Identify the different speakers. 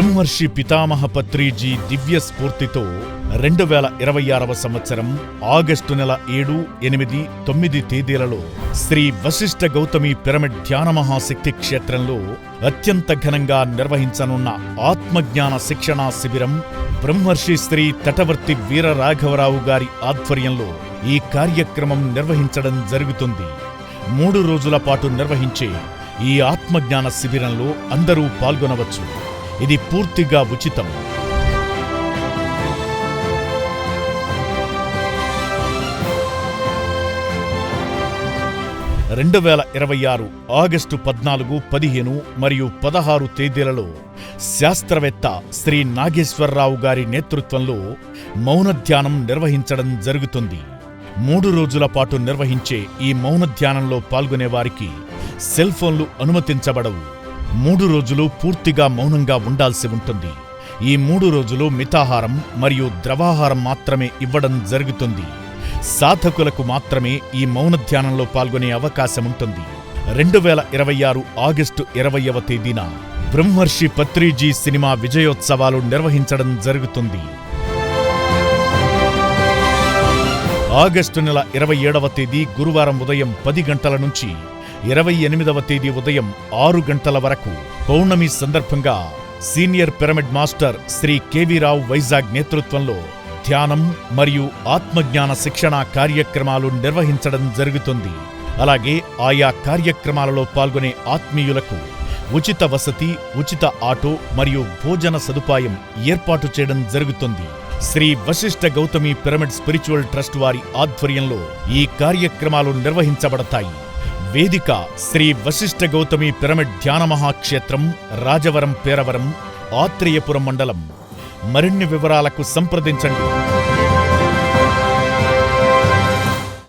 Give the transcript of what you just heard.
Speaker 1: బ్రహ్మర్షి పితామహ పత్రిజీ దివ్య స్ఫూర్తితో 2026వ సంవత్సరం ఆగస్టు నెల 7, 8, 9 తేదీలలో శ్రీ వశిష్ఠ గౌతమి పిరమిడ్ ధ్యాన మహాశక్తి క్షేత్రంలో అత్యంత ఘనంగా నిర్వహించనున్న ఆత్మజ్ఞాన శిక్షణా శిబిరం బ్రహ్మర్షి శ్రీ తటవర్తి వీర రాఘవరావు గారి ఆధ్వర్యంలో ఈ కార్యక్రమం నిర్వహించడం జరుగుతుంది. 3 రోజుల పాటు నిర్వహించే ఈ ఆత్మజ్ఞాన శిబిరంలో అందరూ పాల్గొనవచ్చు. ఇది పూర్తిగా ఉచితం. ఆగస్టు 14, 15 మరియు 16 తేదీలలో శాస్త్రవేత్త శ్రీ నాగేశ్వరరావు గారి నేతృత్వంలో మౌన ధ్యానం నిర్వహించడం జరుగుతుంది. 3 రోజుల పాటు నిర్వహించే ఈ మౌన ధ్యానంలో పాల్గొనేవారికి సెల్ ఫోన్లు అనుమతించబడవు. 3 రోజులు పూర్తిగా మౌనంగా ఉండాల్సి ఉంటుంది. ఈ 3 రోజులు మితాహారం మరియు ద్రవాహారం మాత్రమే ఇవ్వడం జరుగుతుంది. సాధకులకు మాత్రమే ఈ మౌన ధ్యానంలో పాల్గొనే అవకాశముంటుంది. 2026 ఆగస్టు 20వ తేదీన బ్రహ్మర్షి పత్రిజీ సినిమా విజయోత్సవాలు నిర్వహించడం జరుగుతుంది. ఆగస్టు నెల 27వ తేదీ గురువారం ఉదయం 10 గంటల నుంచి 28వ తేదీ ఉదయం 6 గంటల వరకు పౌర్ణమి సందర్భంగా senior pyramid master Shri KV Rao Vizag నేతృత్వంలో ధ్యానం మరియు ఆత్మజ్ఞాన శిక్షణ కార్యక్రమాలు నిర్వహించడం జరుగుతుంది. అలాగే ఆయా కార్యక్రమాలలో పాల్గొనే ఆత్మీయులకు ఉచిత వసతి, ఉచిత ఆటో మరియు భోజన సదుపాయం ఏర్పాటు చేయడం జరుగుతుంది. Shri Vasishta Gautami pyramid spiritual trust వారి ఆధ్వర్యంలో ఈ కార్యక్రమాలు నిర్వహించబడతాయి. వేదిక శ్రీ వశిష్ఠ గౌతమి పిరమిడ్ ధ్యాన మహాక్షేత్రం, రాజవరం, పేరవరం, ఆత్రేయపురం మండలం. మరిన్ని వివరాలకు సంప్రదించండి.